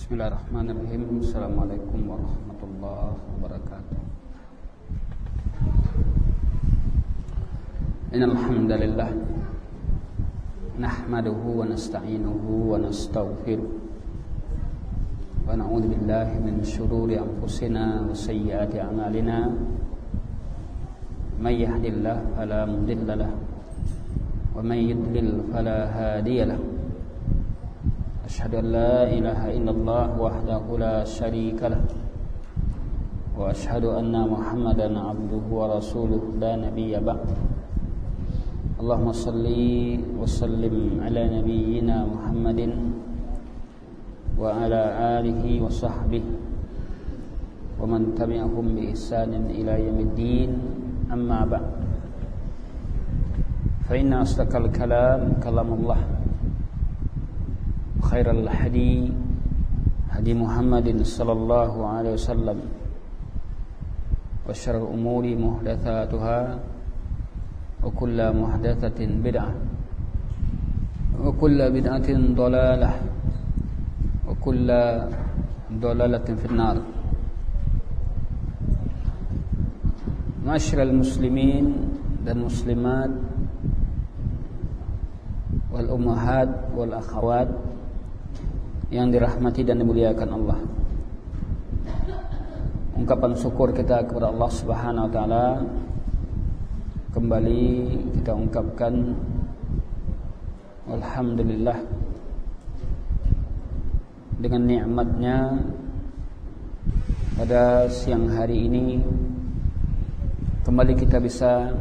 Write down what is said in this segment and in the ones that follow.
Bismillahirrahmanirrahim. Assalamualaikum warahmatullahi wabarakatuh. Innal hamdalillah nahmaduhu wa nasta'inuhu wa nastaghfiruh wa na'udzu billahi min shururi anfusina wa sayyiati a'malina. May yahdihillahu fala mudilla lahu wa may yudlil fala hadiya lahu. Asyhadu an la ilaha illallah wahdahu la syarika lah wa asyhadu anna Muhammadan abduhu wa rasuluh la nabiyya ba'd. Allahumma salli wa sallim ala nabiyyina Muhammadin wa ala alihi wa sahbihi wa man tabi'ahum bi ihsanin ila yaumiddin, amma ba'd. Fa inna asdaqal kalam kalamullah, khairal hadi hadi Muhammadin sallallahu alaihi wasallam, wa syarrul umuri muhdatsatuha wa kullu muhdatsatin bid'ah wa kullu bid'atin dhalalah wa kullu dhalalatin finnar. Ma'asyiral muslimin dan muslimat wal ummahat wal akhawat yang dirahmati dan dimuliakan Allah. Ungkapan syukur kita kepada Allah Subhanahu wa taala kembali kita ungkapkan alhamdulillah, dengan nikmatnya pada siang hari ini kembali kita bisa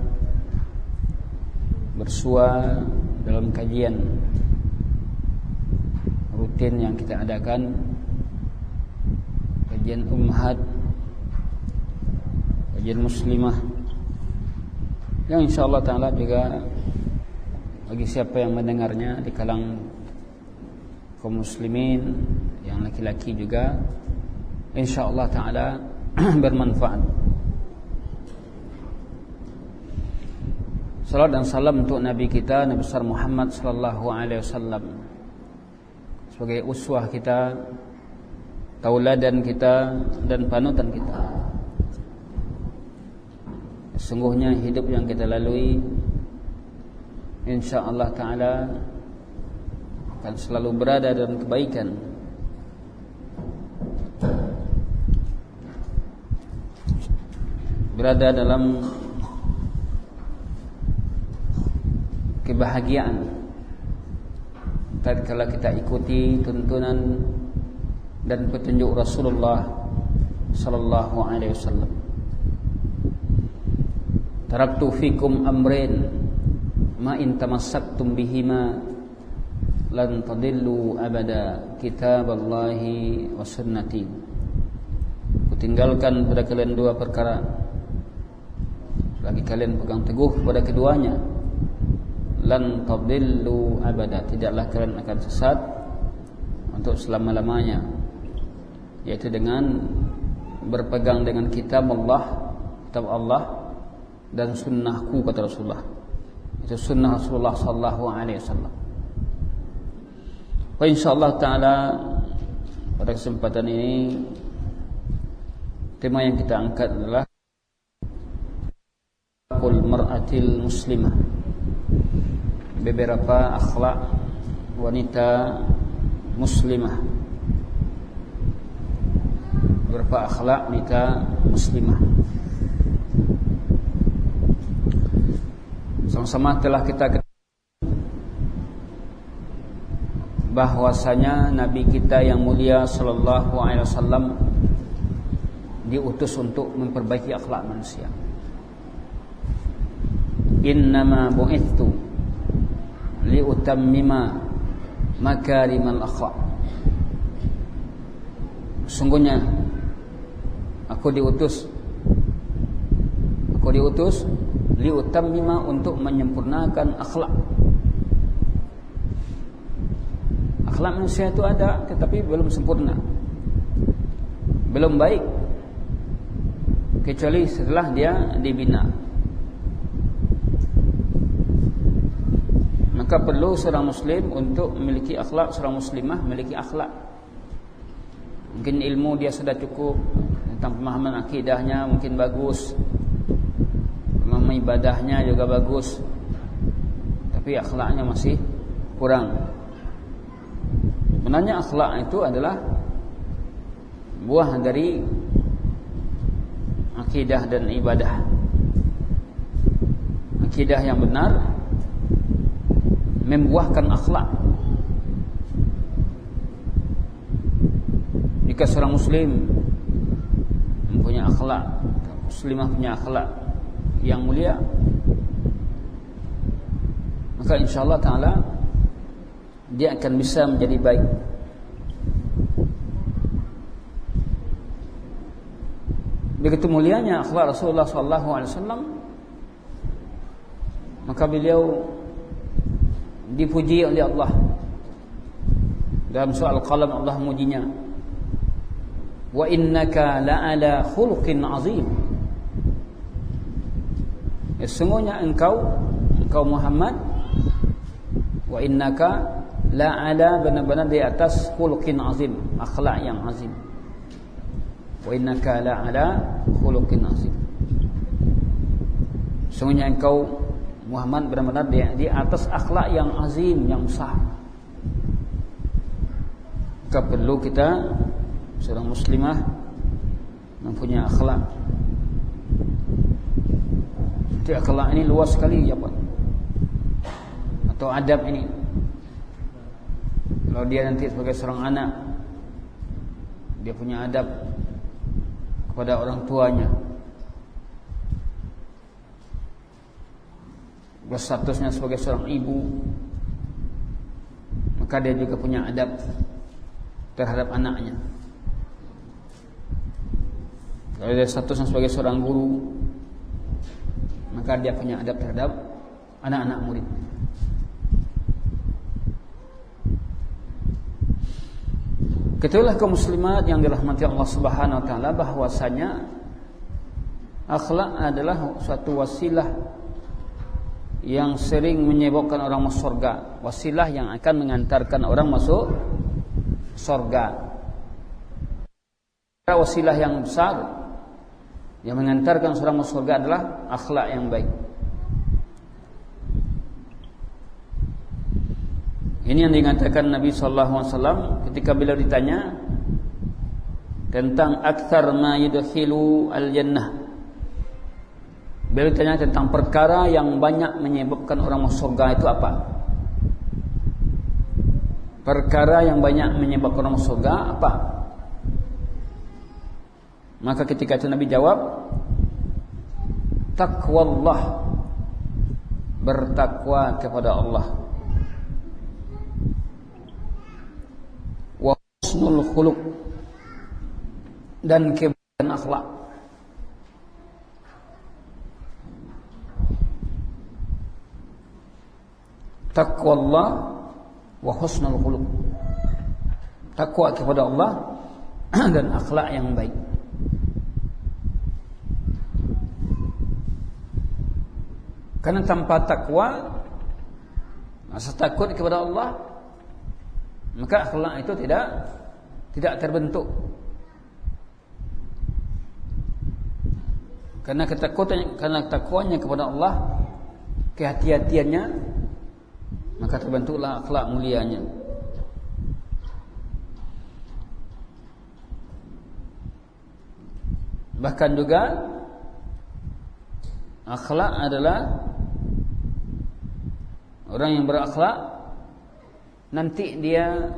bersua dalam kajian rutin yang kita adakan, kajian ummahat, kajian muslimah, yang insyaallah ta'ala juga bagi siapa yang mendengarnya di kalangan kaum muslimin yang laki-laki juga insyaallah ta'ala bermanfaat. Salam dan salam untuk Nabi kita, Nabi besar Muhammad sallallahu alaihi wasallam, sebagai uswah kita, tauladan kita dan panutan kita. Sesungguhnya hidup yang kita lalui insyaallah ta'ala akan selalu berada dalam kebaikan. Berada dalam kebahagiaan tatkala kita ikuti tuntunan dan petunjuk Rasulullah sallallahu alaihi wasallam. Taraktu fikum amrain ma in tamassaktum bihima lan tadillu abada, kitaballahi wa sunnati. Kutinggalkan pada kalian dua perkara, bagi kalian pegang teguh pada keduanya, lan tadillu abada, tidaklah kalian akan sesat untuk selama-lamanya, yaitu dengan berpegang dengan kitab Allah dan sunnahku, kata Rasulullah. Itu sunnah Rasulullah sallallahu alaihi wasallam. Wa insyaallah ta'ala pada kesempatan ini tema yang kita angkat adalah akhlakul mar'atil muslimah, beberapa akhlak wanita muslimah, beberapa akhlak wanita muslimah. Sama-sama telah kita ketahui bahwasanya Nabi kita yang mulia sallallahu alaihi wasallam diutus untuk memperbaiki akhlak manusia. Innama bu'ithu liutammima makarimal akhlak. Sungguhnya aku diutus liutammima, untuk menyempurnakan akhlak. Akhlak manusia itu ada, tetapi belum sempurna, belum baik, kecuali setelah dia dibina. Maka perlu seorang muslim untuk memiliki akhlak, seorang muslimah memiliki akhlak. Mungkin ilmu dia sudah cukup, tentang pemahaman akidahnya mungkin bagus, pemahaman ibadahnya juga bagus, tapi akhlaknya masih kurang. Sebenarnya akhlak itu adalah buah dari akidah dan ibadah. Akidah yang benar membuahkan akhlak. Jika seorang muslim mempunyai akhlak, muslimah punya akhlak yang mulia, maka insyaallah ta'ala dia akan bisa menjadi baik. Begitu mulianya akhlak Rasulullah SAW, maka beliau dipuji oleh Allah. Dalam surah Al-Qalam Allah mujinya, wa innaka la'ala khuluqin azim. Sesungguhnya engkau Muhammad, wa innaka la'ala, benar-benar di atas khuluqin azim, akhlak yang azim. Wa innaka la'ala khuluqin azim. Sesungguhnya engkau Muhammad benar-benar di atas akhlak yang azim, yang besar. Maka perlu kita seorang muslimah mempunyai akhlak. Jadi akhlak ini luas sekali ya Pak. Atau adab ini. Kalau dia nanti sebagai seorang anak, dia punya adab kepada orang tuanya, berstatusnya sebagai seorang ibu, maka dia juga punya adab terhadap anaknya. Kalau dia statusnya sebagai seorang guru, maka dia punya adab terhadap anak-anak murid. Ketahuilah kaum muslimat yang dirahmati Allah Subhanahu wa taala, bahwasanya akhlak adalah suatu wasilah yang sering menyebabkan orang masuk surga, wasilah yang akan mengantarkan orang masuk surga. Wasilah yang besar yang mengantarkan seorang masuk surga adalah akhlak yang baik. Ini yang dikatakan Nabi SAW ketika beliau ditanya tentang aktsar ma yudkhilu al-jannah. Beliau ditanya tentang perkara yang banyak menyebabkan orang masuk surga itu apa? Perkara yang banyak menyebabkan orang masuk surga apa? Maka ketika itu Nabi jawab, taqwallah, bertakwa kepada Allah, wa husnul khuluq, dan kebaikan akhlak. Taqwallah wa husnul khuluq, takwa kepada Allah dan akhlak yang baik. Karena tanpa takwa, rasa takut kepada Allah, maka akhlak itu tidak terbentuk. Karena ketakutannya, karena takwanya kepada Allah, kehati-hatiannya, maka terbentuklah akhlak mulianya. Bahkan juga akhlak adalah orang yang berakhlak nanti dia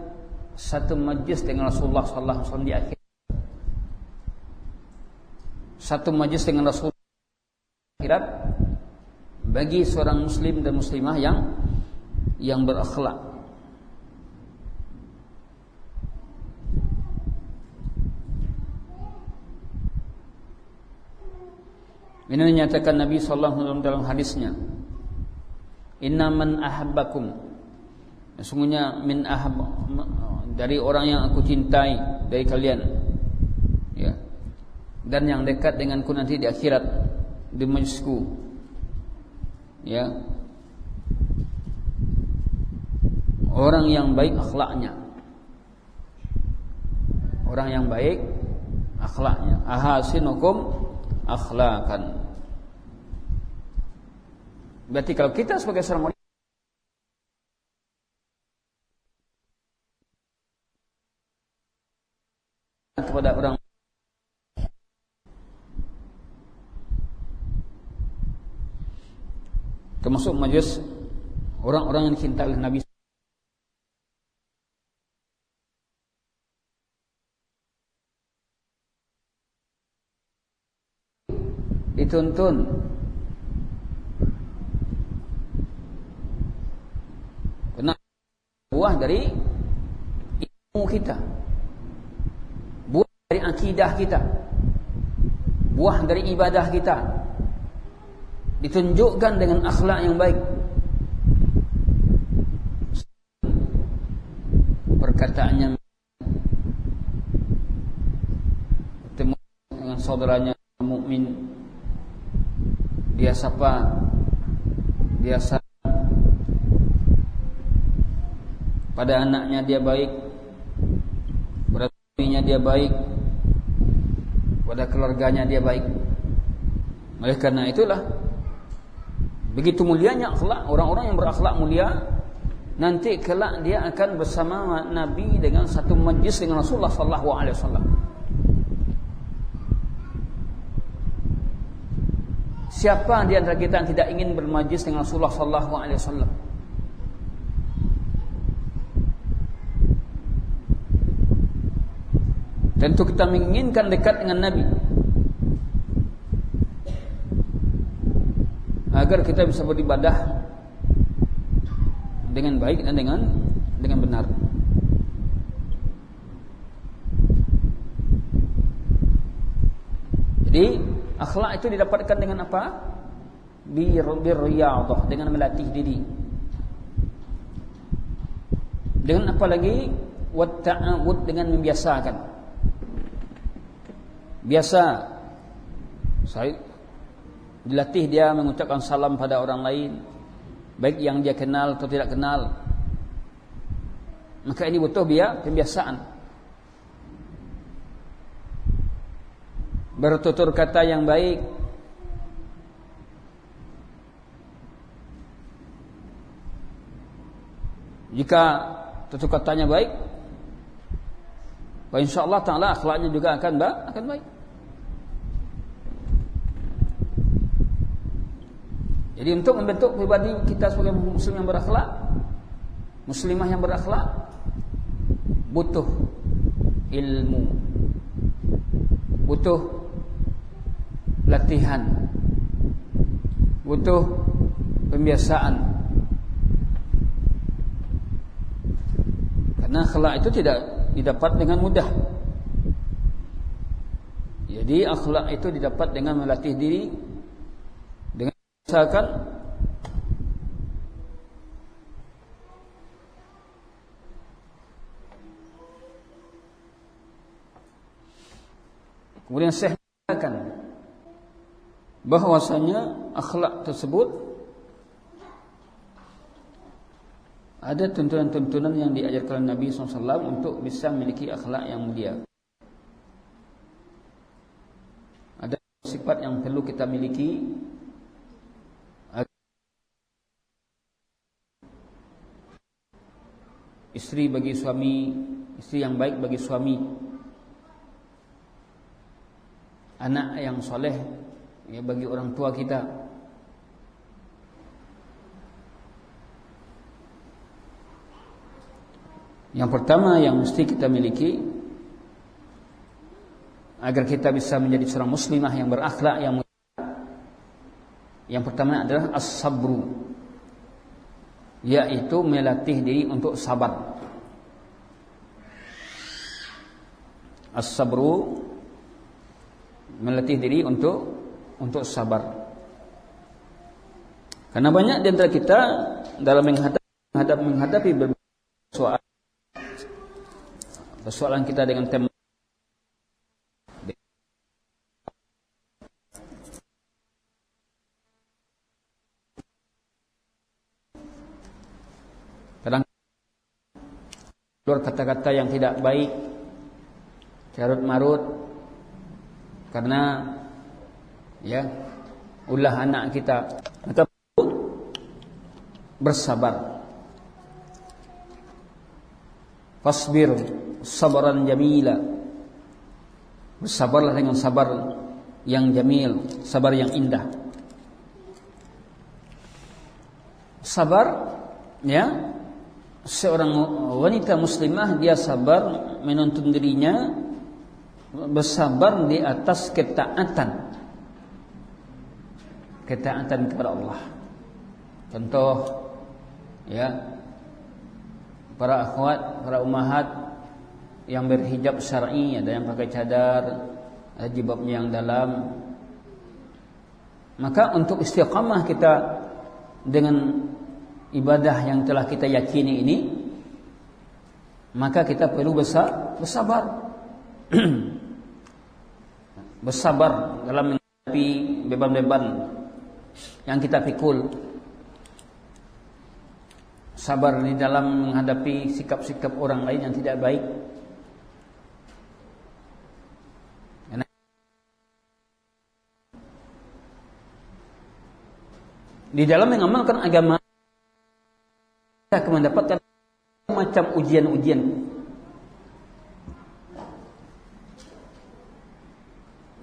satu majlis dengan Rasulullah SAW di akhir. Satu majlis dengan Rasulullah di akhirat bagi seorang muslim dan muslimah yang berakhlak. Ini dinyatakan Nabi SAW dalam hadisnya, inna man ahabbakum, sesungguhnya min ahab, dari orang yang aku cintai dari kalian, ya, dan yang dekat denganku nanti di akhirat di majlisku, ya, orang yang baik akhlaknya, orang yang baik akhlaknya. Ahasinukum akhlakan. Berarti kalau kita sebagai seorang murid kepada orang, termasuk majlis orang-orang yang dicintai oleh Nabi, dituntun karena buah dari ilmu kita, buah dari akidah kita, buah dari ibadah kita, ditunjukkan dengan akhlak yang baik, perkataannya, bertemu dengan saudaranya mukmin, dia sapa, dia salam, pada anaknya dia baik, pada suaminya dia baik, pada keluarganya dia baik. Oleh karena itulah begitu mulianya akhlak. Orang-orang yang berakhlak mulia nanti kelak dia akan bersama Nabi dengan satu majlis dengan Rasulullah sallallahu alaihi wasallam. Siapa di antara kita yang tidak ingin bermajlis dengan Rasulullah sallallahu alaihi wasallam? Tentu kita menginginkan dekat dengan Nabi agar kita bisa beribadah dengan baik dan dengan benar. Jadi akhlak itu didapatkan dengan apa? Birriyadhah, dengan melatih diri. Dengan apa lagi? Watta'awud, dengan membiasakan. Biasa saya dilatih dia mengucapkan salam pada orang lain, baik yang dia kenal atau tidak kenal. Maka ini butuh pembiasaan. Bertutur kata yang baik, jika tutur katanya baik, insyaallah taala akhlaknya juga akan baik. Jadi untuk membentuk pribadi kita sebagai muslim yang berakhlak, muslimah yang berakhlak, butuh ilmu, butuh latihan, butuh pembiasaan. Karena akhlak itu tidak didapat dengan mudah. Jadi akhlak itu didapat dengan melatih diri, dengan misalkan kemudian saya mengatakan bahwasanya akhlak tersebut ada tuntunan-tuntunan yang diajarkan Nabi SAW untuk bisa memiliki akhlak yang mulia. Ada sifat yang perlu kita miliki istri bagi suami, istri yang baik bagi suami, anak yang soleh ya bagi orang tua kita. Yang pertama yang mesti kita miliki agar kita bisa menjadi seorang muslimah yang berakhlak yang mulia, yang pertama adalah as-sabru, yaitu melatih diri untuk sabar. As-sabru, melatih diri untuk sabar. Karena banyak di antara kita dalam menghadapi persoalan kita dengan tema kadang keluar kata-kata yang tidak baik, carut marut karena ya ulah anak kita, maka bersabar. Fasbir sabran jamila, bersabarlah dengan sabar yang jamil, sabar yang indah. Sabar, ya, seorang wanita muslimah dia sabar menuntun dirinya, bersabar di atas ketaatan kepada Allah. Contoh, ya, para akhwat, para ummahat yang berhijab syar'i, ada yang pakai cadar, ada jilbabnya yang dalam. Maka untuk istiqamah kita dengan ibadah yang telah kita yakini ini, maka kita perlu bersabar. Bersabar dalam menghadapi beban-beban yang kita pikul. Sabar di dalam menghadapi sikap-sikap orang lain yang tidak baik. Di dalam mengamalkan agama kita akan mendapatkan macam ujian-ujian.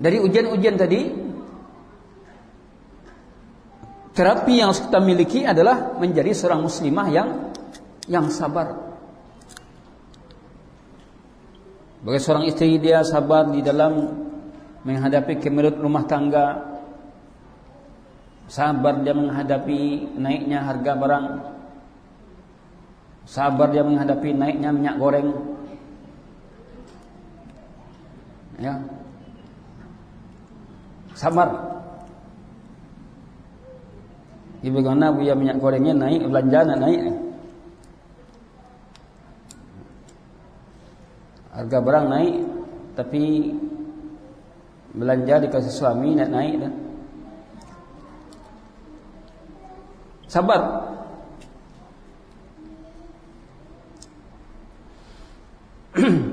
Dari ujian-ujian tadi, terapi yang harus kita miliki adalah menjadi seorang muslimah yang sabar. Bagi seorang istri, dia sabar di dalam menghadapi kemelut rumah tangga, sabar dia menghadapi naiknya harga barang, sabar dia menghadapi naiknya minyak goreng, ya, sabar. Bagaimana biaya minyak gorengnya naik, belanjaan naik, harga barang naik, tapi belanja dikasih suami naik dah. Sabar.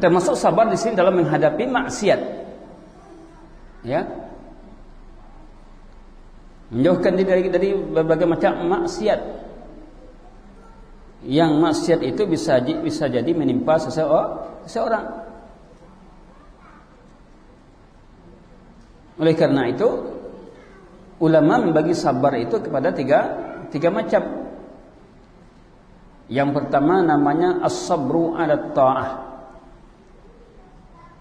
Termasuk sabar di sini dalam menghadapi maksiat, ya, menjauhkan diri dari berbagai macam maksiat. Yang maksiat itu bisa jadi menimpa seseorang. Oleh karena itu, ulama membagi sabar itu kepada tiga macam. Yang pertama namanya as-sabru 'ala ta'ah,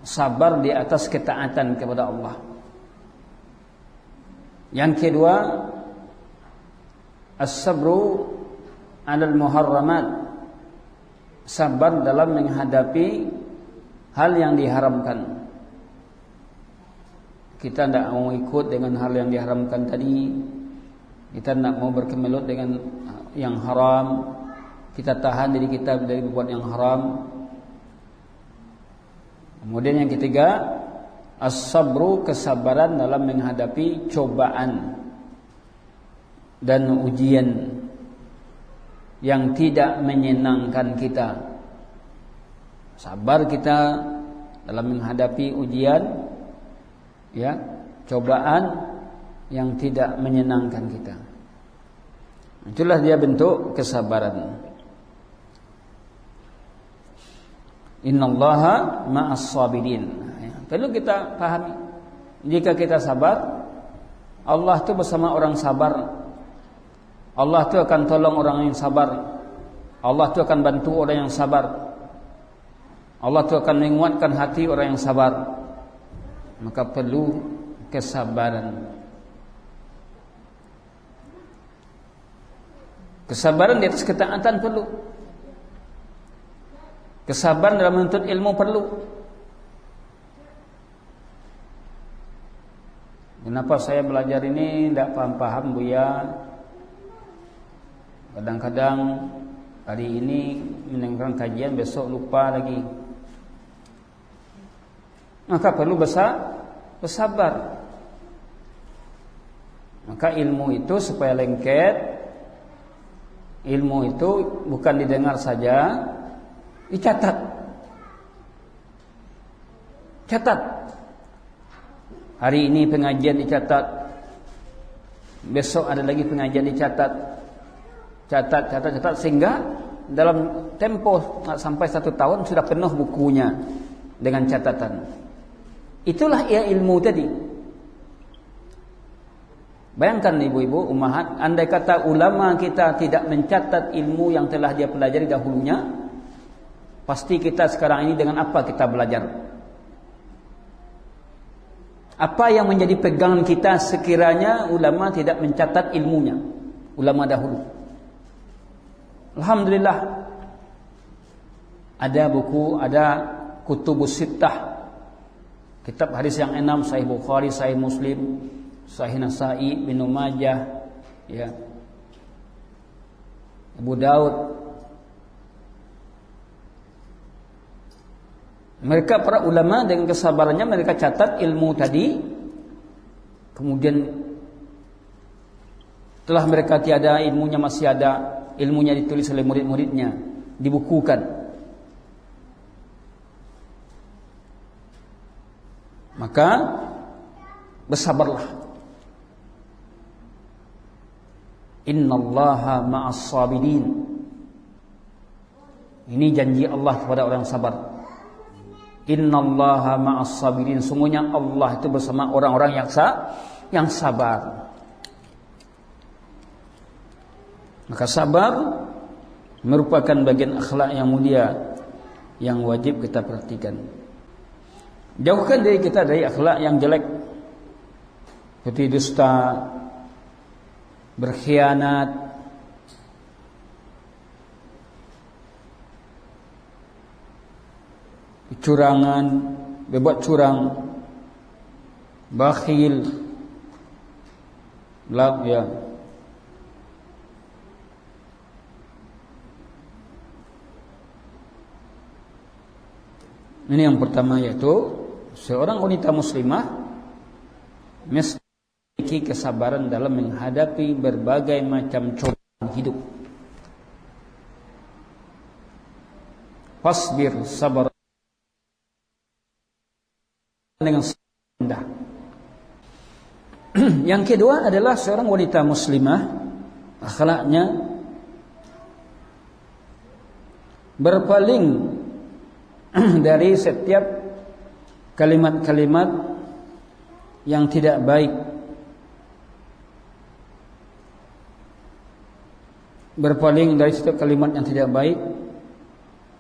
sabar di atas ketaatan kepada Allah. Yang kedua, as-sabru 'alal muharramat, sabar dalam menghadapi hal yang diharamkan. Kita tidak mau ikut dengan hal yang diharamkan tadi, kita tidak mau berkemelut dengan yang haram, kita tahan diri kita dari berbuat yang haram. Kemudian yang ketiga, as-sabru, kesabaran dalam menghadapi cobaan dan ujian yang tidak menyenangkan kita. Sabar kita dalam menghadapi ujian, ya, cobaan yang tidak menyenangkan kita. Itulah dia bentuk kesabaran. Innallaha ma'as sabirin. Perlu kita pahami, jika kita sabar, Allah itu bersama orang sabar. Allah itu akan tolong orang yang sabar. Allah itu akan bantu orang yang sabar. Allah itu akan menguatkan hati orang yang sabar. Maka perlu kesabaran. Kesabaran di atas ketaatan perlu. Kesabaran dalam menuntut ilmu perlu. Kenapa saya belajar ini tidak paham-paham, Buya? Kadang-kadang hari ini mendengarkan kajian, besok lupa lagi. Maka perlu bersabar. Maka ilmu itu supaya lengket, ilmu itu bukan didengar saja, dicatat. Catat. Hari ini pengajian dicatat. Besok ada lagi pengajian dicatat. Catat sehingga dalam tempo sampai 1 tahun sudah penuh bukunya dengan catatan. Itulah ia ilmu tadi. Bayangkan ibu-ibu, ummahat, andai kata ulama kita tidak mencatat ilmu yang telah dia pelajari dahulunya, pasti kita sekarang ini dengan apa kita belajar? Apa yang menjadi pegangan kita sekiranya ulama tidak mencatat ilmunya, ulama dahulu? Alhamdulillah, ada buku, ada kutubus sittah, kitab hadis yang 6, Sahih Bukhari, Sahih Muslim, Sahih Nasa'i, Ibnu Majah, ya, Abu Daud. Mereka para ulama dengan kesabarannya mereka catat ilmu tadi. Kemudian setelah mereka tiada, ilmunya masih ada, ilmunya ditulis oleh murid-muridnya, dibukukan. Maka bersabarlah. Innallaha ma'as sabirin. Ini janji Allah kepada orang sabar. Innallaha ma'as sabirin. Sungguhnya Allah itu bersama orang-orang yang sabar. Maka sabar merupakan bagian akhlak yang mulia yang wajib kita perhatikan. Jauhkan diri kita dari akhlak yang jelek, seperti dusta, berkhianat, kecurangan, berbuat curang, bakhil, ya. Ini yang pertama, yaitu seorang wanita muslimah mesti memiliki kesabaran dalam menghadapi berbagai macam cobaan hidup. Fasbir sabar dengan rendah. Yang kedua adalah seorang wanita muslimah akhlaknya berpaling dari setiap kalimat-kalimat yang tidak baik, berpaling dari setiap kalimat yang tidak baik,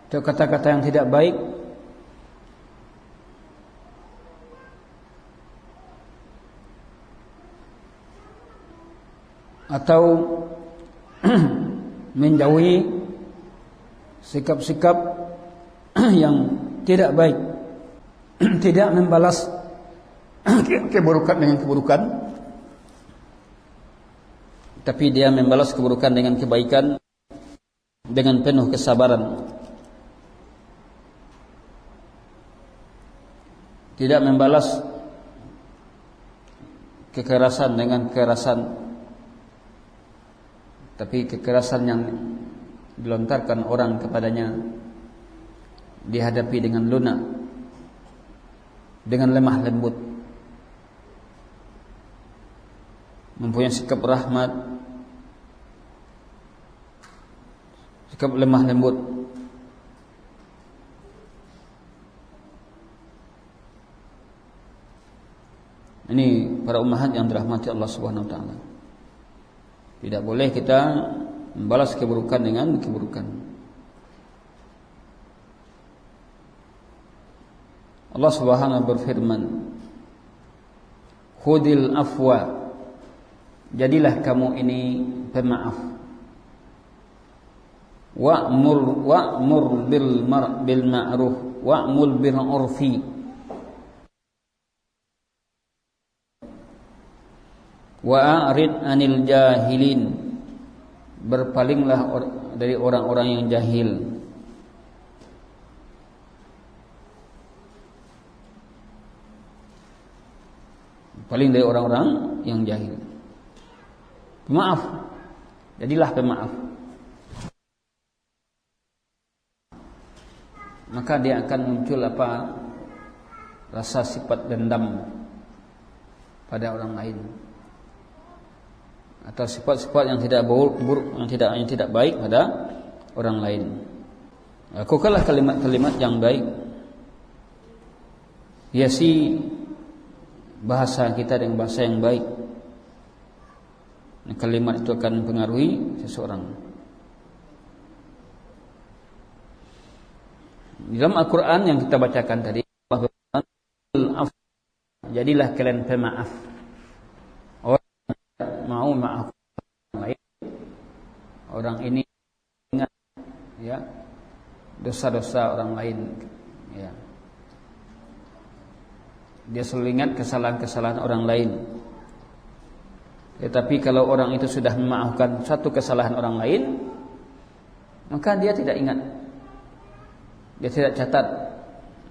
atau kata-kata yang tidak baik, atau menjauhi sikap-sikap yang tidak baik, tidak membalas keburukan dengan keburukan, tapi dia membalas keburukan dengan kebaikan dengan penuh kesabaran. Tidak membalas kekerasan dengan kekerasan, tapi kekerasan yang dilontarkan orang kepadanya dihadapi dengan lunak, dengan lemah lembut, mempunyai sikap rahmat, sikap lemah lembut. Ini para ummahat yang dirahmati Allah Subhanahu wa taala. Tidak boleh kita membalas keburukan dengan keburukan. Allah Subhanahu berfirman, "Khudil afwa." Jadilah kamu ini pemaaf. Wa'mur bil ma'ruf wa'mul bil 'urfi. Wa'rid 'anil jahilin. Berpalinglah dari orang-orang yang jahil. Paling dari orang-orang yang jahil. Pemaaf. Jadilah pemaaf. Maka dia akan muncul rasa sifat dendam pada orang lain, atau sifat-sifat yang tidak buruk, yang tidak baik pada orang lain. Lakukanlah kalimat-kalimat yang baik. Hiasi bahasa kita dengan bahasa yang baik. Kalimat itu akan mempengaruhi seseorang. Di dalam Al-Quran yang kita bacakan tadi, jadilah kalian pemaaf. Orang mau maaf orang lain, orang ini ingat ya dosa-dosa orang lain, ya. Dia selalu ingat kesalahan-kesalahan orang lain. Tetapi kalau orang itu sudah memaafkan satu kesalahan orang lain, maka dia tidak ingat, dia tidak catat,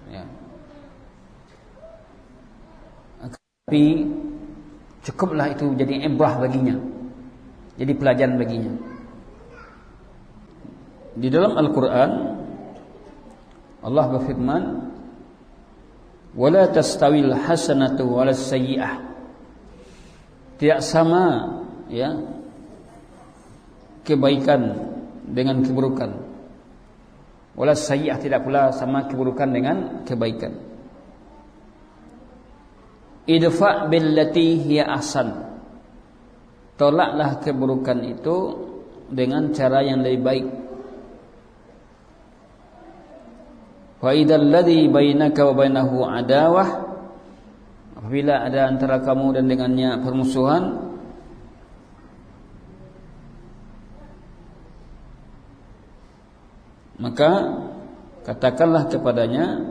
ya. Tapi cukuplah itu jadi ibrah baginya, jadi pelajaran baginya. Di dalam Al-Quran Allah berfirman, "Wala tastawil hasanatu walas sayyi'ah." Tidak sama ya kebaikan dengan keburukan. Walas sayyi'ah, tidak pula sama keburukan dengan kebaikan. Idfa' billati hiya ahsan. Tolaklah keburukan itu dengan cara yang lebih baik. Wa idzal ladzi bainaka wa bainahu adawah, apabila ada antara kamu dan dengannya permusuhan, maka katakanlah kepadanya,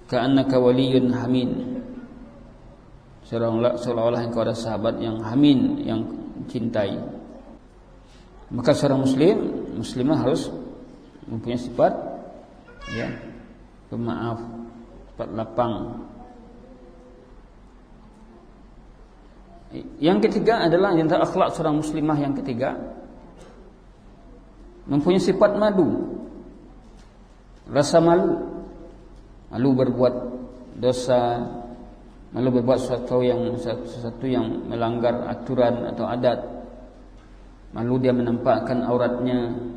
ka'annaka waliyyun hamid, seolah-olah engkau ada sahabat yang hamin, yang cintai. Maka seorang muslimah harus mempunyai sifat ya pemaaf, sifat lapang. Yang ketiga adalah yang akhlak seorang muslimah yang ketiga, mempunyai sifat malu, rasa malu berbuat dosa, malu berbuat sesuatu yang melanggar aturan atau adat, malu dia menampakkan auratnya.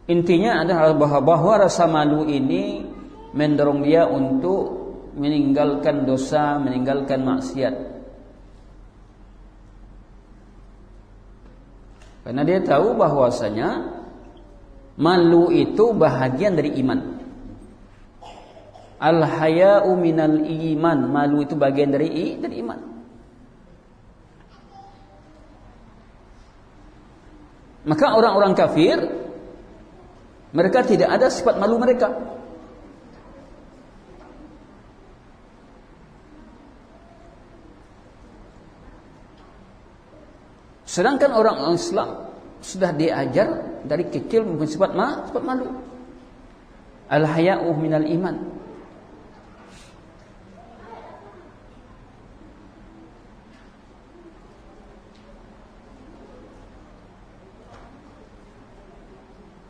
Intinya adalah bahwa rasa malu ini mendorong dia untuk meninggalkan dosa, meninggalkan maksiat. Karena dia tahu bahwasanya malu itu bahagian dari iman. Al-haya'u minal iman, malu itu bagian dari iman. Maka orang-orang kafir, mereka tidak ada sifat malu mereka. Sedangkan orang Islam sudah diajar dari kecil mempunyai sifat malu. Al-haya'u minal iman.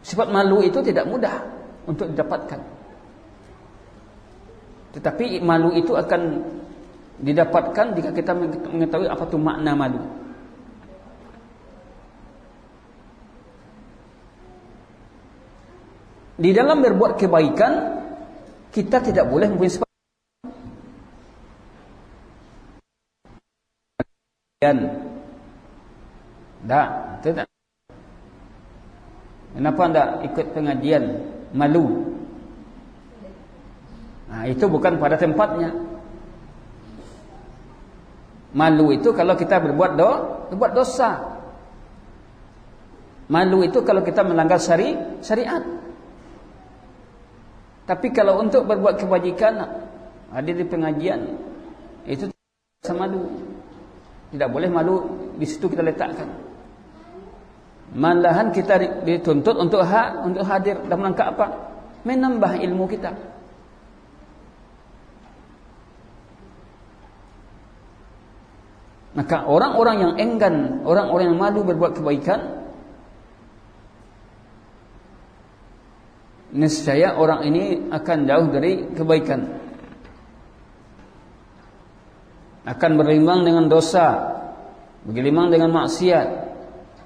Sifat malu itu tidak mudah untuk didapatkan. Tetapi malu itu akan didapatkan jika kita mengetahui apa itu makna malu. Di dalam berbuat kebaikan, kita tidak boleh mempunyai sifat tidak. Kenapa tidak ikut pengajian? Malu. Nah, itu bukan pada tempatnya. Malu itu kalau kita berbuat dosa. Malu itu kalau kita melanggar syariat. Tapi kalau untuk berbuat kebajikan, hadir di pengajian, itu sama malu. Tidak boleh malu di situ kita letakkan. Malahan kita dituntut untuk hadir dalam rangka apa? Menambah ilmu kita. Maka orang-orang yang enggan, orang-orang yang malu berbuat kebaikan, niscaya orang ini akan jauh dari kebaikan, akan bergelimang dengan dosa, bergelimang dengan maksiat,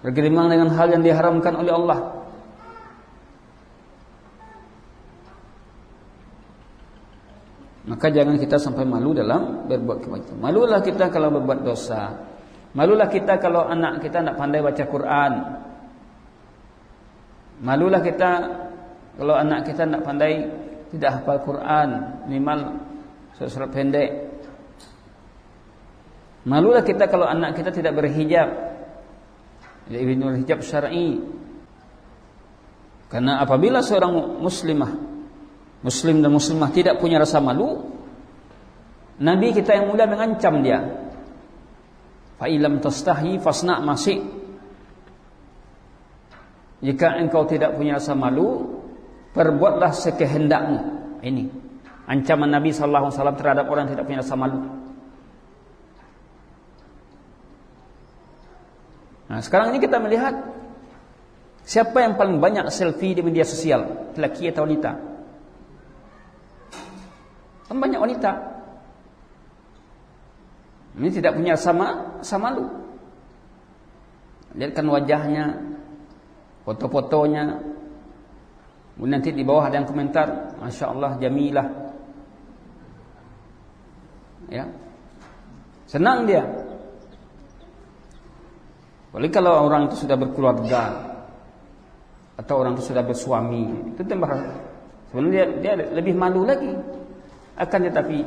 bergelimang dengan hal yang diharamkan oleh Allah. Maka jangan kita sampai malu dalam berbuat kebaikan. Malulah kita kalau berbuat dosa. Malulah kita kalau anak kita tidak pandai baca Quran. Malulah kita kalau anak kita tidak pandai, tidak hafal Quran, minimal surat pendek. Malulah kita kalau anak kita tidak berhijab, berhijab syar'i. Karena apabila seorang Muslim dan muslimah tidak punya rasa malu, Nabi kita yang mulia mengancam dia, fa ilam tastahi fasna masih. Jika engkau tidak punya rasa malu, perbuatlah sekehendakmu. Ini ancaman Nabi SAW terhadap orang yang tidak punya rasa malu. Nah, sekarang ini kita melihat siapa yang paling banyak selfie di media sosial, lelaki atau wanita? Kan banyak wanita. Ini tidak punya rasa malu. Lihatkan wajahnya, foto-fotonya. Nanti di bawah ada yang komentar, Masya Allah, jamilah. Ya, senang dia. Apalagi kalau orang itu sudah berkeluarga atau orang itu sudah bersuami, itu tambah sebenarnya dia lebih malu lagi. Akan tetapi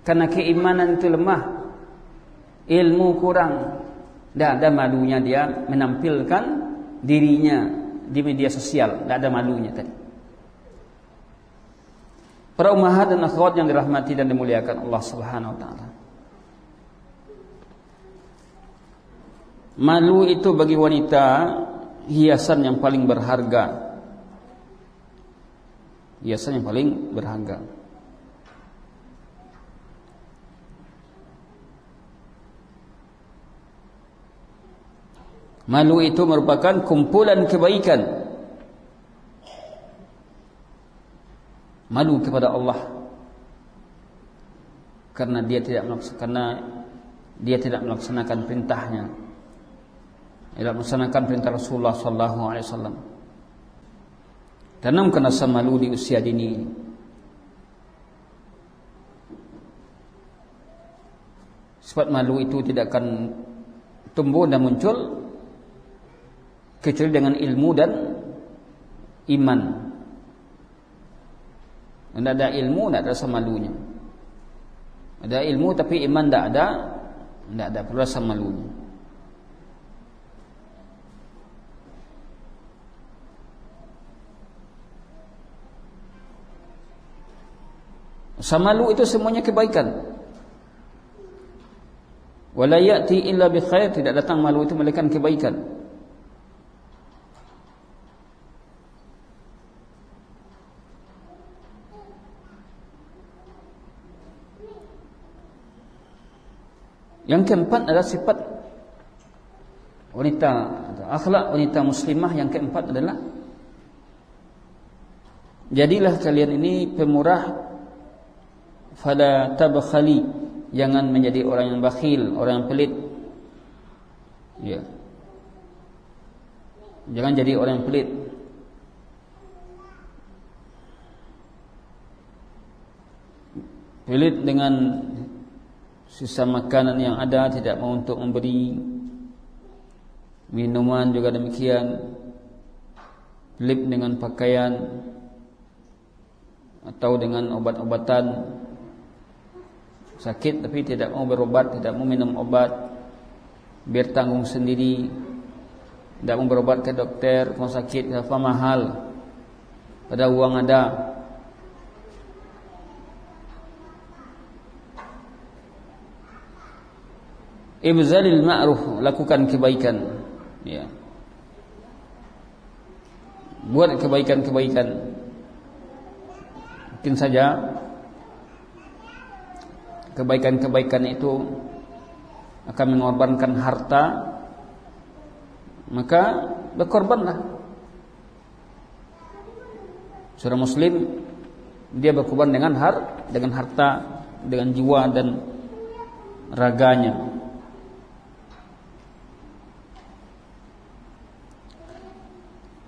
karena keimanan itu lemah, ilmu kurang, tidak ada malunya dia menampilkan dirinya di media sosial, tidak ada malunya tadi. Para ummahat dan akhwat yang dirahmati dan dimuliakan Allah Subhanahu wa taala. Malu itu bagi wanita hiasan yang paling berharga. Hiasan yang paling berharga. Malu itu merupakan kumpulan kebaikan. Malu kepada Allah karena dia tidak melaksanakan perintahnya. Tidak melaksanakan perintah Rasulullah sallallahu alaihi wasallam. Tanamkan rasa malu di usia dini. Sifat malu itu tidak akan tumbuh dan muncul kecuali dengan ilmu dan iman. Tidak ada ilmu, tidak ada rasa malunya. Ada ilmu tapi iman tidak ada rasa malunya. Rasa malu itu semuanya kebaikan. Wala ya'ti illa bi khair, tidak datang malu itu melainkan kebaikan. Yang keempat adalah sifat wanita, akhlak wanita muslimah. Yang keempat adalah jadilah kalian ini pemurah, fala tabkhali, jangan menjadi orang yang bakhil, orang yang pelit. Ya. Jangan jadi orang yang pelit. Pelit dengan sisa makanan yang ada, tidak mau untuk memberi. Minuman juga demikian. Pelit dengan pakaian atau dengan obat-obatan. Sakit tapi tidak mau berobat, tidak mau minum obat, biar tanggung sendiri. Tidak mau berobat ke dokter, kalau sakit kenapa mahal, pada uang ada. Ibzalil ma'ruf, lakukan kebaikan, ya. Buat kebaikan-kebaikan. Mungkin saja kebaikan-kebaikan itu akan mengorbankan harta, maka berkorbanlah. Seorang muslim dia berkorban dengan harta, dengan jiwa dan raganya.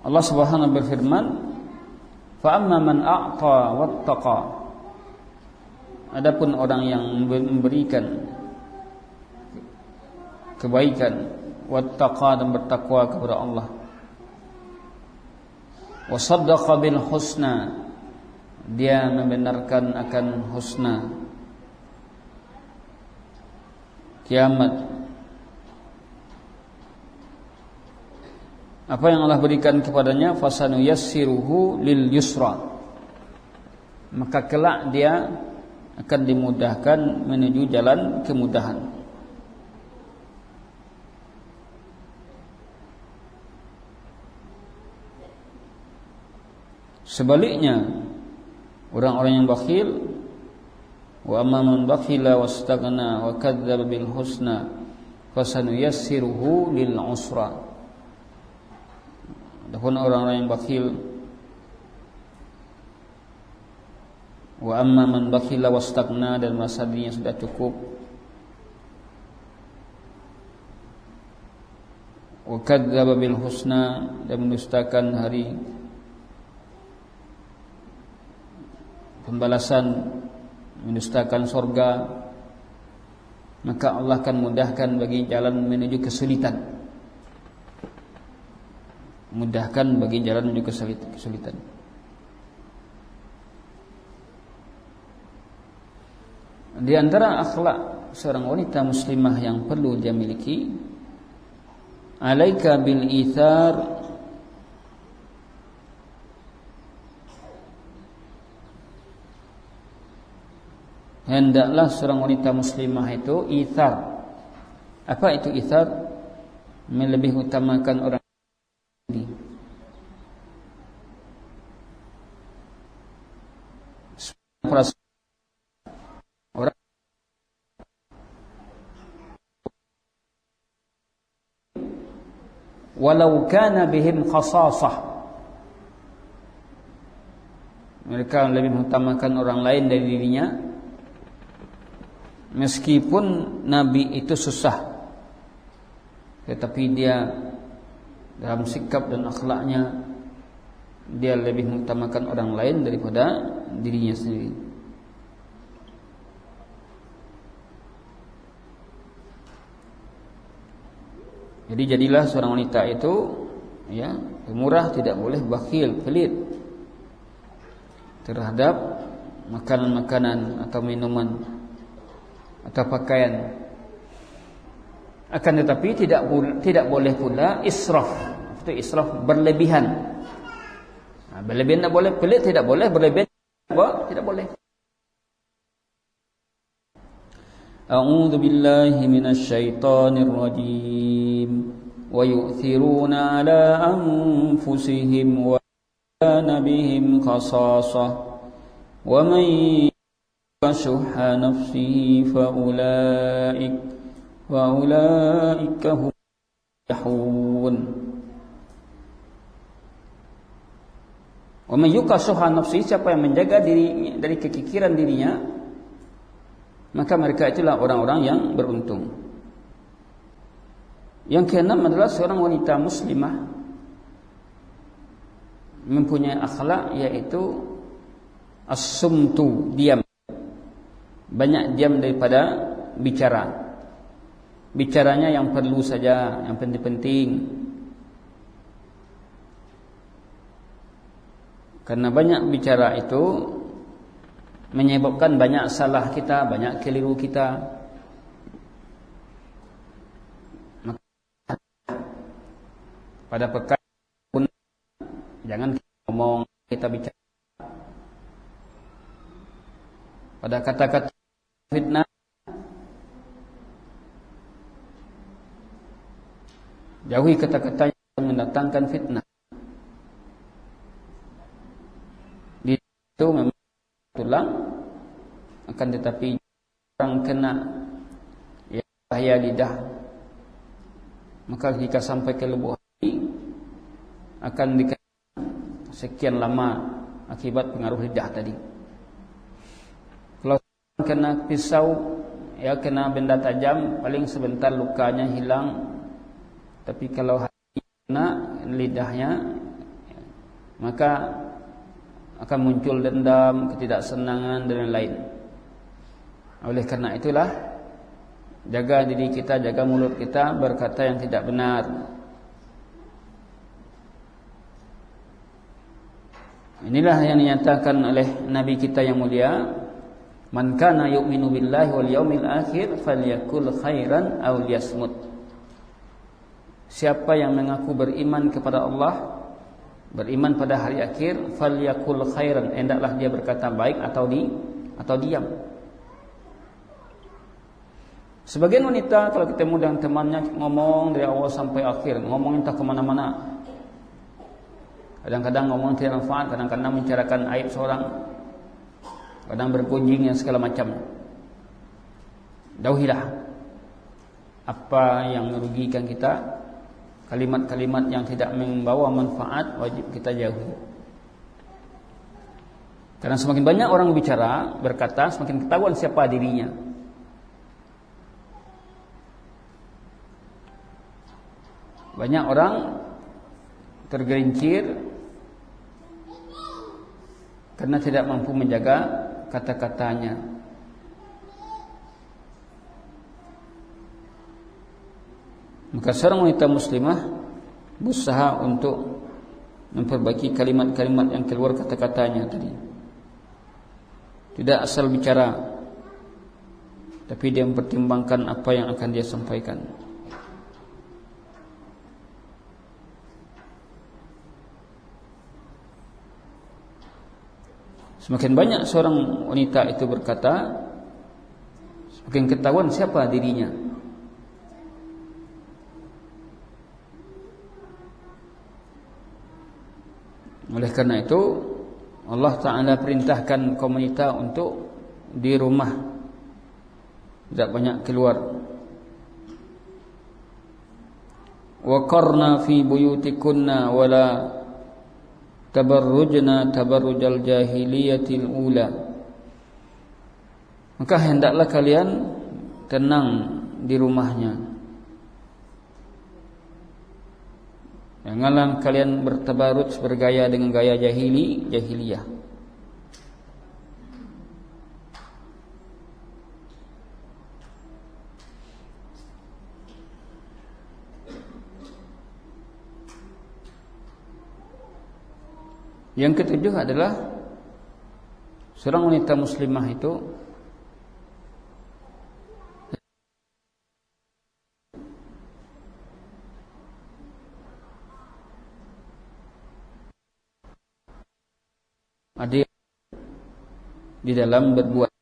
Allah Subhanahu wa berfirman, "Fa amma man a'ta wattaqa." Adapun orang yang memberikan kebaikan, wattaqa, dan bertakwa kepada Allah, wa saddaqa bil husna, dia membenarkan akan husna, kiamat. Apa yang Allah berikan kepadanya, fasanuyassiruhu lil yusra, maka kelak dia akan dimudahkan menuju jalan kemudahan. Sebaliknya, orang-orang yang bakhil, wa amma man bakhila wastaghna wa kadzdzaba bil husna fasanuyassiruhu lil usra. Adapun orang-orang yang bakhil, wa amma man bakhila wastaghna, dan merasa dirinya sudah cukup, wa kadzdzaba bil husna, dan mendustakan hari pembalasan, mendustakan surga, maka Allah akan mudahkan bagi jalan menuju kesulitan. Mudahkan bagi jalan menuju kesulitan. Di antara akhlak seorang wanita muslimah yang perlu dia miliki, alaika bil ithar, hendaklah seorang wanita muslimah itu ithar. Apa itu ithar? Melebih utamakan orang lain. Orang walau kana bihim khasasah, mereka lebih mengutamakan orang lain dari dirinya, meskipun Nabi itu susah, tetapi dia dalam sikap dan akhlaknya dia lebih mengutamakan orang lain daripada dirinya sendiri. Jadi jadilah seorang wanita itu ya pemurah, tidak boleh bakhil, pelit terhadap makanan-makanan atau minuman atau pakaian. Akan tetapi tidak boleh pula israf. Itu israf, berlebihan. Berlebihan tidak boleh, pelit tidak boleh, berlebihan tidak boleh. A'udzu billahi minasy syaithanir rajim. Wa yu'thiruna 'ala anfusihim wa kana bihim khasasah. Wa man yashuhha nafsihi fa ulaika hum yahun. Wa man yukashuha nafsihi, siapa yang menjaga dirinya dari kekikiran dirinya, maka mereka itulah orang-orang yang beruntung. Yang keenam adalah seorang wanita muslimah mempunyai akhlak, yaitu as-sumtu, diam. Banyak diam daripada bicara. Bicaranya yang perlu saja, yang penting-penting. Karena banyak bicara itu menyebabkan banyak salah kita, banyak keliru kita. Pada perkara pun jangan kita ngomong, kita bicara. Pada kata-kata fitnah, jauhi kata-kata yang mendatangkan fitnah. Itu memang tulang, akan tetapi orang kena ya, bahaya lidah, maka jika sampai ke lubuk hati akan dikena sekian lama akibat pengaruh lidah tadi. Kalau kena pisau, ya kena benda tajam, paling sebentar lukanya hilang. Tapi kalau kena lidahnya, maka akan muncul dendam, ketidaksenangan dan lain-lain. Oleh karena itulah, jaga diri kita, jaga mulut kita berkata yang tidak benar. Inilah yang dinyatakan oleh Nabi kita yang mulia, man kana yu'minu billahi wal yaumil akhir falyakul khairan aw liyasmut. Siapa yang mengaku beriman kepada Allah, beriman pada hari akhir, falyakul khairan, hendaklah dia berkata baik atau diam. Sebagian wanita kalau ketemu dengan temannya ngomong dari awal sampai akhir, ngomong entah kemana-mana. Kadang-kadang ngomong tidak manfaat, kadang-kadang membicarakan aib seorang, kadang bergunjing yang segala macam. Dauhilah apa yang merugikan kita, kalimat-kalimat yang tidak membawa manfaat wajib kita jauhi. Karena semakin banyak orang bicara, berkata, semakin ketahuan siapa dirinya. Banyak orang tergelincir karena tidak mampu menjaga kata-katanya. Maka seorang wanita muslimah berusaha untuk memperbaiki kalimat-kalimat yang keluar kata-katanya tadi. Tidak asal bicara, tapi dia mempertimbangkan apa yang akan dia sampaikan. Semakin banyak seorang wanita itu berkata, semakin ketahuan siapa dirinya. Oleh karena itu, Allah Ta'ala perintahkan kaum wanita untuk di rumah, tidak banyak keluar. Wa qarna fi buyutikunna wala tabarrujna tabarrujal jahiliyatil ula. Maka hendaklah kalian tenang di rumahnya. Janganlah kalian bertabarruj, bergaya dengan gaya jahiliyah. Yang ketujuh adalah seorang wanita muslimah itu adil di dalam berbuat.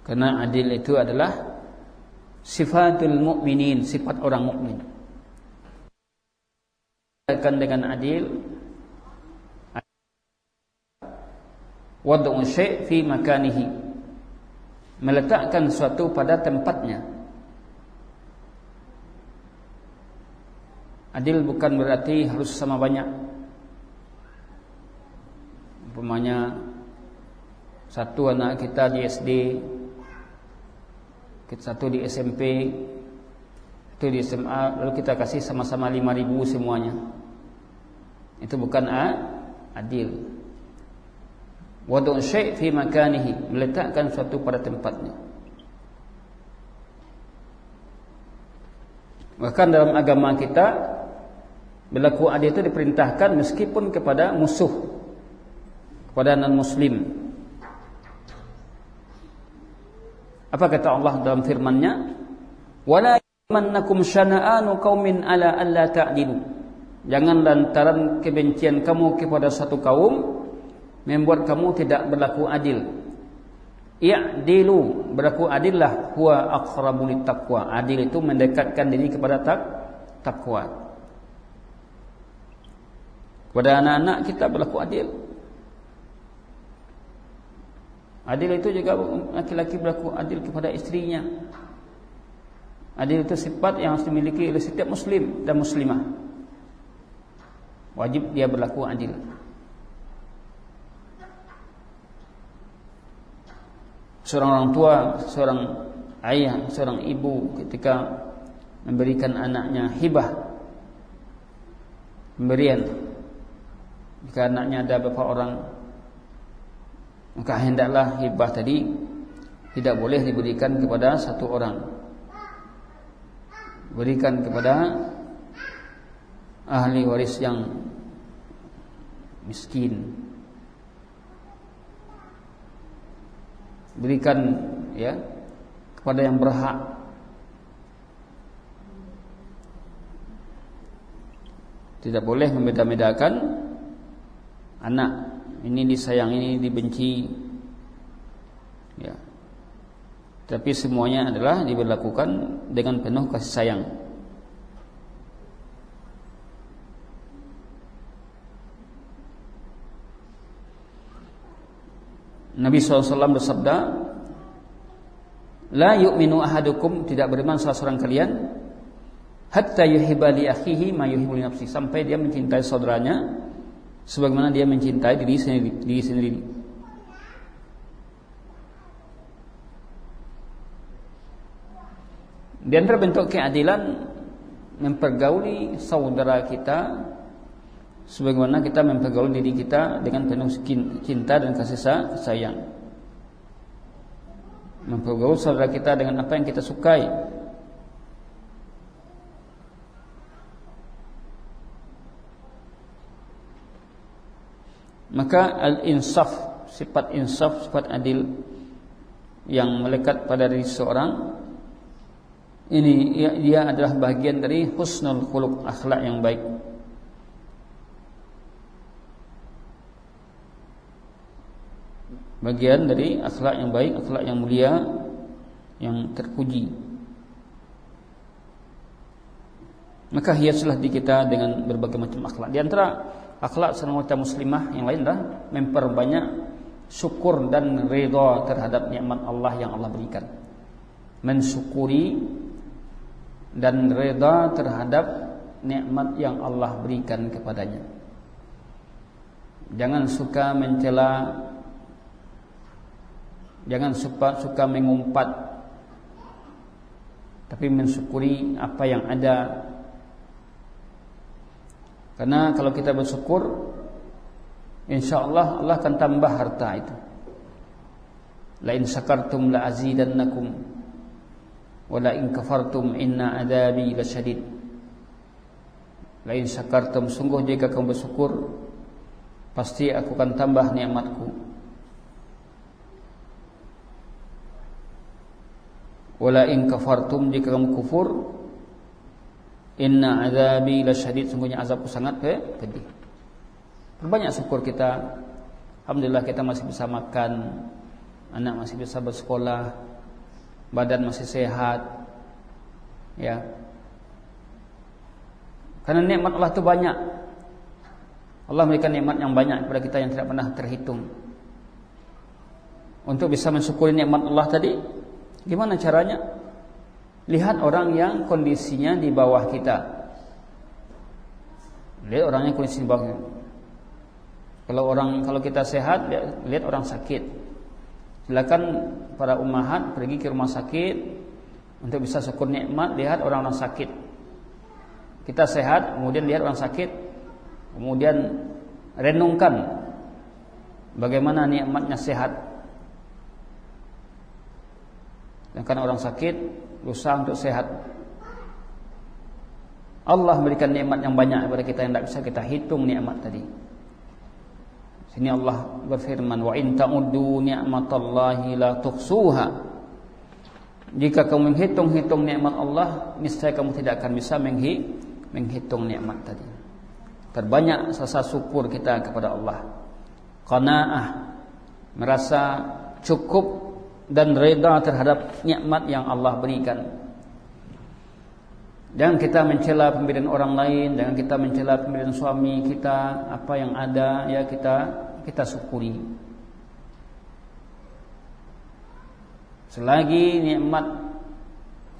Karena adil itu adalah sifatul mukminin, sifat orang mukmin. Dengan adil, wad'u syai' fi makanihi, meletakkan sesuatu pada tempatnya. Adil bukan berarti harus sama banyak. Umpamanya satu anak kita di SD, satu di SMP, itu di SMA, lalu kita kasih sama-sama 5.000 semuanya. Itu bukan adil. Wad'u syai' fi makanihi, meletakkan sesuatu pada tempatnya. Bahkan dalam agama kita, berlaku adil itu diperintahkan meskipun kepada musuh, kepada non-muslim. Apa kata Allah dalam firman-Nya? Wala yajrimannakum syana'anu qaumin ala alla ta'dilu. Jangan lantaran kebencian kamu kepada satu kaum membuat kamu tidak berlaku adil. I'dilu, berlaku adillah, huwa aqrabu littaqwa. Adil itu mendekatkan diri kepada takwa. Kepada anak-anak kita berlaku adil. Adil itu juga laki-laki berlaku adil kepada istrinya. Adil itu sifat yang harus dimiliki oleh setiap muslim dan muslimah. Wajib dia berlaku adil. Seorang orang tua, seorang ayah, seorang ibu ketika memberikan anaknya hibah, pemberian, jika anaknya ada beberapa orang, maka hendaklah hibah tadi tidak boleh diberikan kepada satu orang, berikan kepada ahli waris yang miskin, berikan ya kepada yang berhak. Tidak boleh membeda-bedakan anak ini disayang, ini dibenci, ya. Tapi semuanya adalah diberlakukan dengan penuh kasih sayang. Nabi SAW bersabda, la yu'minu ahadukum, tidak beriman salah seorang kalian, hatta yuhibba li akhihi ma yuhibbu li nafsihi, sampai dia mencintai saudaranya sebagaimana dia mencintai diri sendiri. Di antara bentuk keadilan mempergauli saudara kita sebagaimana kita mempergauli diri kita dengan penuh cinta dan kasih sayang. Mempergauli saudara kita dengan apa yang kita sukai. Maka al-insaf, sifat insaf, sifat adil yang melekat pada diri seorang ini, dia adalah bagian dari husnul khuluq, akhlak yang baik. Bagian dari akhlak yang baik, akhlak yang mulia, yang terpuji. Maka hiaslah diri kita dengan berbagai macam akhlak. Di antara akhlak seorang wanita muslimah yang lain adalah memperbanyak syukur dan redha terhadap nikmat Allah yang Allah berikan. Mensyukuri dan redha terhadap nikmat yang Allah berikan kepadanya. Jangan suka mencela, jangan suka mengumpat, tapi mensyukuri apa yang ada. Karena kalau kita bersyukur, insyaallah Allah akan tambah harta itu. La in syakartum la azidannakum wa la in kafartum inna adzabi lasyadid. La in syakartum, sungguh jika kamu bersyukur, pasti aku akan tambah nikmatku. Wala in kafartum, jika kamu kufur, inna azabi lasyadid, sungguhnya azabku sangat pedih. Perbanyak syukur kita. Alhamdulillah kita masih bisa makan, anak masih bisa bersekolah, badan masih sehat, ya. Karena nikmat Allah itu banyak. Allah memberikan nikmat yang banyak kepada kita yang tidak pernah terhitung. Untuk bisa mensyukuri nikmat Allah tadi, gimana caranya? Lihat orang yang kondisinya di bawah kita. Lihat orang yang kondisi di bawah kita. Kalau kita sehat, lihat orang sakit. Silakan para ummahat pergi ke rumah sakit untuk bisa syukur nikmat, lihat orang-orang sakit. Kita sehat, kemudian lihat orang sakit, kemudian renungkan bagaimana nikmatnya sehat. Dan karena orang sakit, berusaha untuk sehat. Allah memberikan nikmat yang banyak kepada kita yang tidak bisa kita hitung nikmat tadi. Sini Allah berfirman, wa in ta'uddu ni'matallahi la tuhsuha. Jika kamu menghitung-hitung nikmat Allah, niscaya kamu tidak akan bisa menghitung nikmat tadi. Terbanyak rasa syukur kita kepada Allah. Qanaah, merasa cukup dan reda terhadap nikmat yang Allah berikan. Jangan kita mencela pemberian orang lain, jangan kita mencela pemberian suami kita, apa yang ada ya kita syukuri. Selagi nikmat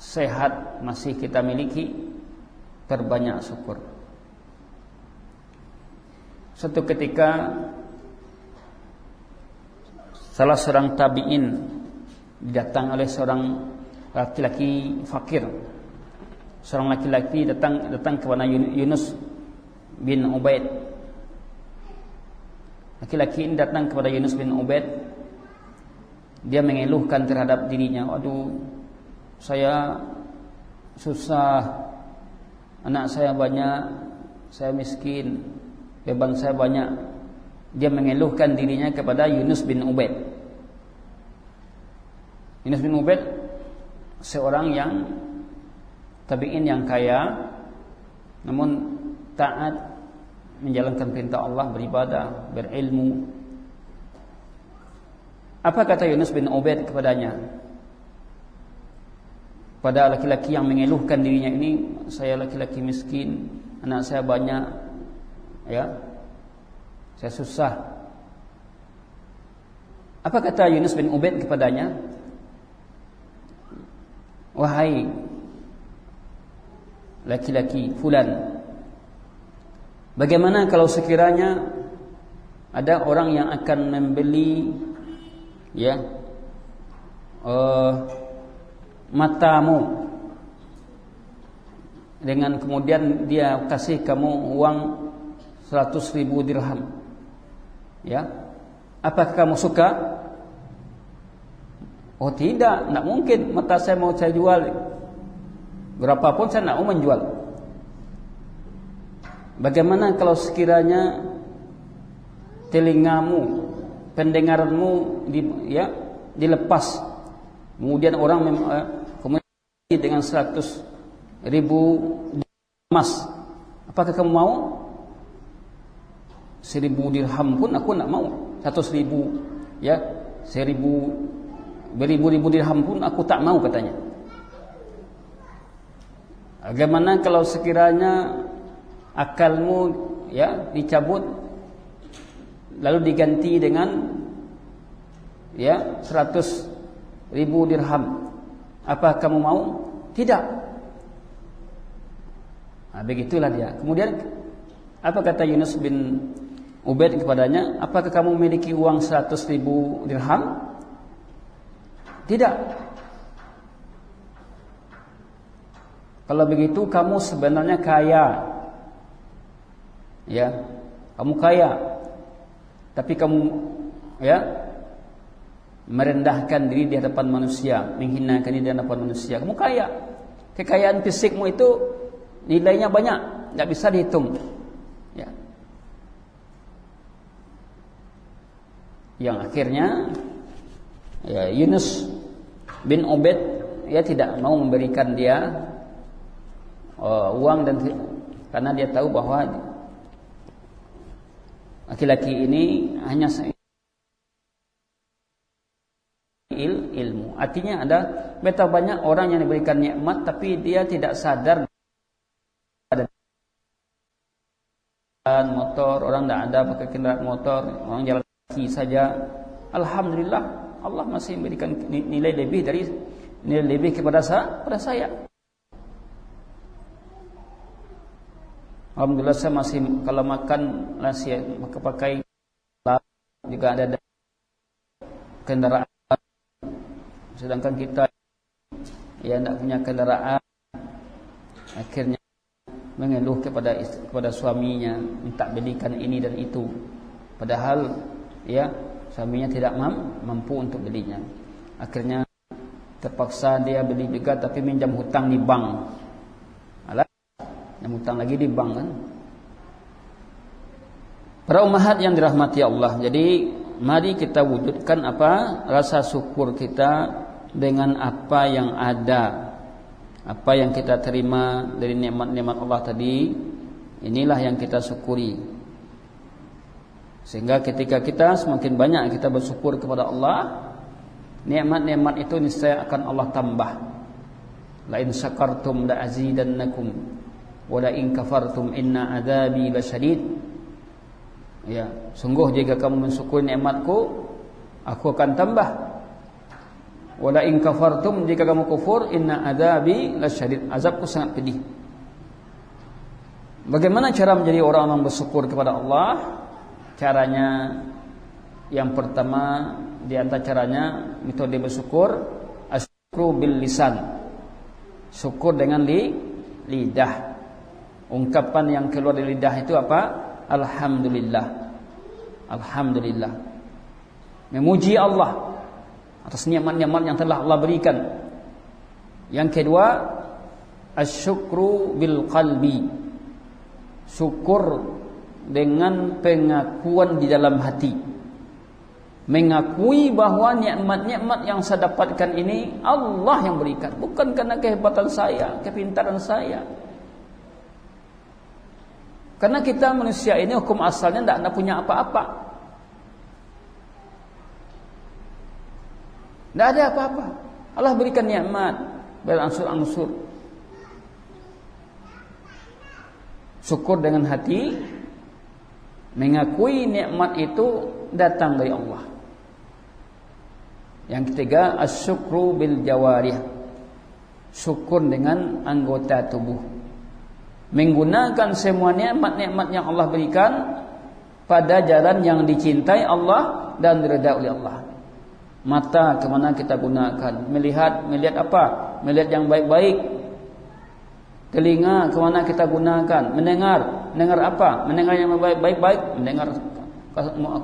sehat masih kita miliki, terbanyak syukur. Suatu ketika salah seorang tabi'in datang oleh seorang laki-laki fakir. Seorang laki-laki datang kepada Yunus bin Ubaid. Laki-laki ini datang kepada Yunus bin Ubaid. Dia mengeluhkan terhadap dirinya, "Waduh, saya susah, anak saya banyak, saya miskin, beban saya banyak." Dia mengeluhkan dirinya kepada Yunus bin Ubaid. Yunus bin Ubaid seorang yang tabi'in yang kaya, namun taat, menjalankan perintah Allah, beribadah, berilmu. Apa kata Yunus bin Ubaid kepadanya? Pada laki-laki yang mengeluhkan dirinya ini, "Saya laki-laki miskin, anak saya banyak, ya, saya susah." Apa kata Yunus bin Ubaid kepadanya? "Wahai laki-laki fulan, bagaimana kalau sekiranya ada orang yang akan membeli, ya, matamu, dengan kemudian dia kasih kamu uang 100.000 dirham, ya, apakah kamu suka?" "Oh tidak mungkin, mata saya mau saya jual, berapapun saya tidak mau menjual." "Bagaimana kalau sekiranya telingamu, pendengaranmu dilepas, kemudian orang kemudian dengan 100.000 emas, apakah kamu mau?" "1.000 dirham pun aku tidak mau, 100.000, ya, 1.000, beribu-ribu dirham pun aku tak mau," katanya. "Bagaimana kalau sekiranya akalmu, ya, dicabut lalu diganti dengan, ya, 100.000 dirham, apa kamu mau?" "Tidak." Begitulah dia. Kemudian apa kata Yunus bin Ubaid kepadanya? "Apakah kamu memiliki uang 100.000 dirham?" "Tidak." "Kalau begitu kamu sebenarnya kaya, ya, kamu kaya, tapi kamu, ya, merendahkan diri di hadapan manusia, menghinakan diri di hadapan manusia. Kamu kaya, kekayaan fisikmu itu nilainya banyak, tidak bisa dihitung, ya." Yang akhirnya, ya, Yunus bin Ubaid, ya, tidak mau memberikan dia uang, dan karena dia tahu bahwa laki-laki ini hanya ilmu. Artinya ada betapa banyak orang yang diberikan nikmat tapi dia tidak sadar ada motor, orang tidak ada pakai kendaraan motor, orang jalan kaki saja. Alhamdulillah, Allah masih memberikan nilai lebih kepada saya. Alhamdulillah, saya masih kalau makan nasi maka pakai juga ada kendaraan, sedangkan kita, ya, tidak punya kendaraan. Akhirnya mengeluh kepada suaminya, minta belikan ini dan itu, padahal, ya, suaminya tidak mampu untuk belinya. Akhirnya terpaksa dia beli juga, tapi minjam hutang di bank. Yang hutang lagi di bank, kan. Para ummahat yang dirahmati Allah, jadi mari kita wujudkan rasa syukur kita dengan apa yang ada, apa yang kita terima dari nikmat-nikmat Allah tadi. Inilah yang kita syukuri, sehingga ketika kita semakin banyak kita bersyukur kepada Allah, nikmat-nikmat itu niscaya akan Allah tambah. La in syakartum la azidannakum wa la in kafartum inna adzabi lasyadid. Ya, sungguh jika kamu mensyukuri nikmatku, aku akan tambah. Wa la in kafartum, jika kamu kufur, inna adzabi lasyadid, azabku sangat pedih. Bagaimana cara menjadi orang yang bersyukur kepada Allah? caranya yang pertama di antara caranya metode bersyukur asyukru bil lisan. Syukur dengan lidah. Ungkapan yang keluar dari lidah itu apa? Alhamdulillah. Alhamdulillah. Memuji Allah atas nikmat-nikmat yang telah Allah berikan. Yang kedua, asyukru bil qalbi. Syukur dengan pengakuan di dalam hati. Mengakui bahwa nikmat-nikmat yang saya dapatkan ini Allah yang berikan, bukan karena kehebatan saya, kepintaran saya. Karena kita manusia ini hukum asalnya tidak punya apa-apa. Tidak ada apa-apa. Allah berikan nikmat berangsur-angsur. Syukur dengan hati, mengakui nikmat itu datang dari Allah. Yang ketiga, asyukru bil jawarih. Syukur dengan anggota tubuh. Menggunakan semua nikmat-nikmat yang Allah berikan pada jalan yang dicintai Allah dan diridai oleh Allah. Mata kemana kita gunakan? Melihat apa? Melihat yang baik-baik. Telinga kemana kita gunakan? Mendengar apa? Mendengar yang baik-baik. Mendengar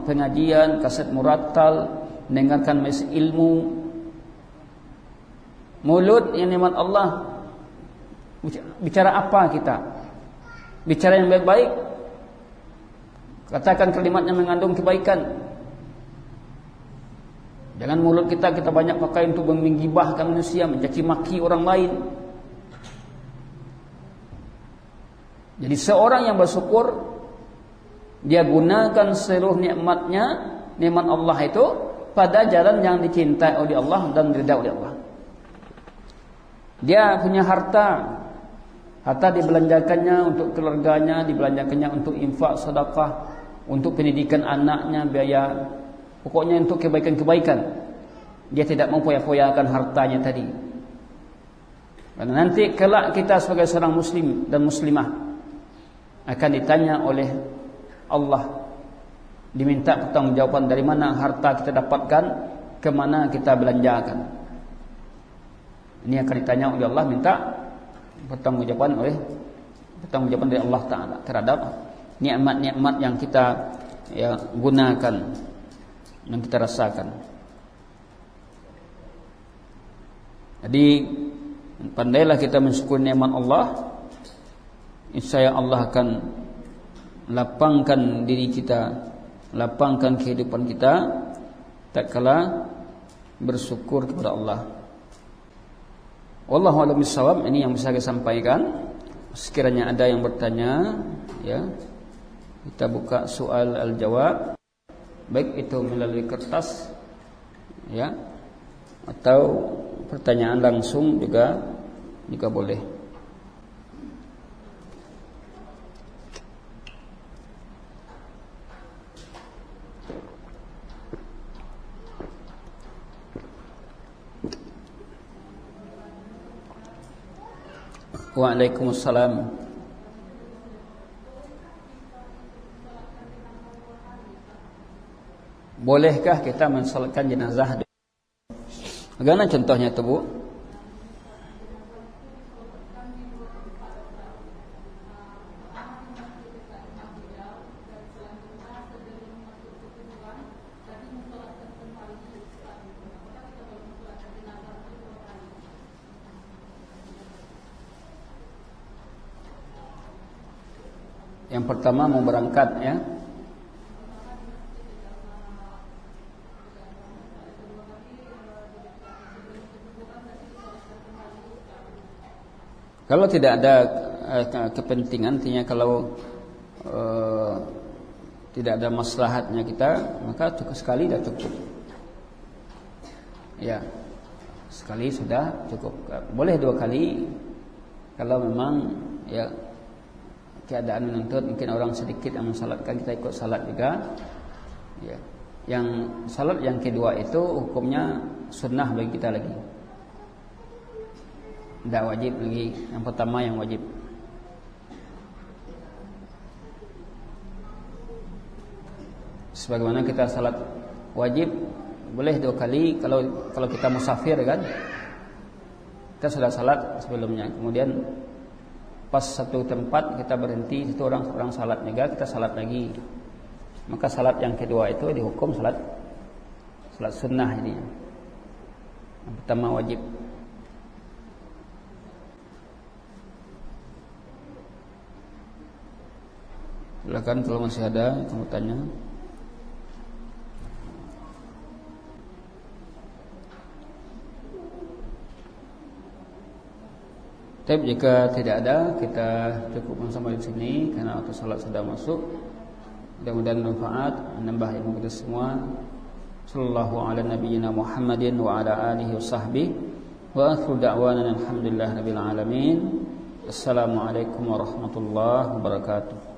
pengajian, kaset murattal, mendengarkan majelis ilmu. Mulut yang nikmat Allah. Bicara apa kita? Bicara yang baik-baik. Katakan kalimat yang mengandung kebaikan. Jangan mulut kita banyak pakai untuk menggibahkan manusia, mencaci maki orang lain. Jadi seorang yang bersyukur, dia gunakan seluruh nikmatnya, nikmat Allah itu pada jalan yang dicintai oleh Allah dan diridai oleh Allah. Dia punya harta dibelanjakannya untuk keluarganya, dibelanjakannya untuk infak, sedekah, untuk pendidikan anaknya, biaya, pokoknya untuk kebaikan-kebaikan. Dia tidak mempoya-poyakan hartanya tadi. Karena nanti kelak kita sebagai seorang muslim dan muslimah akan ditanya oleh Allah, diminta pertanggungjawaban dari mana harta kita dapatkan, ke mana kita belanjakan. Ini akan ditanya oleh Allah, minta pertanggungjawaban dari Allah Ta'ala terhadap nikmat-nikmat yang kita gunakan, yang kita rasakan. Jadi pandailah kita mensyukuri nikmat Allah, insya Allah akan lapangkan diri kita, lapangkan kehidupan kita tak kala bersyukur kepada Allah. Wallahu a'lam bishawab. Ini yang bisa saya sampaikan. Sekiranya ada yang bertanya, ya, kita buka soal al-jawab, baik itu melalui kertas, ya, atau pertanyaan langsung juga boleh. Waalaikumsalam. Bolehkah kita mensolatkan jenazah? Bagaimana contohnya itu, Bu? Yang pertama mau berangkat, ya. Kalau tidak ada kepentingan, artinya kalau tidak ada maslahatnya kita, maka cukup sekali dah cukup. Ya, sekali sudah cukup. Boleh 2 kali kalau memang ya keadaan menuntut, mungkin orang sedikit yang mensalatkan, kita ikut salat juga. Ya. Yang salat yang kedua itu hukumnya sunnah bagi kita lagi. Tidak wajib lagi. Yang pertama yang wajib. Sebagaimana kita salat wajib boleh 2 kali kalau kita musafir kan. Kita sudah salat sebelumnya. Kemudian pas satu tempat kita berhenti, itu orang salat juga, kita salat lagi. Maka salat yang kedua itu dihukum salat sunnah ini. Yang pertama wajib. Silakan kalau masih ada yang mau tanya. Tapi jika tidak ada, kita cukupkan sampai di sini karena waktu salat sudah masuk. Mudah-mudahan bermanfaat, menambah ilmu kita semua. Sallallahu ala nabiyyina Muhammadin wa ala alihi wa sahbihi wa akhiru da'wana alhamdulillahi rabbil alamin. Assalamualaikum warahmatullahi wabarakatuh.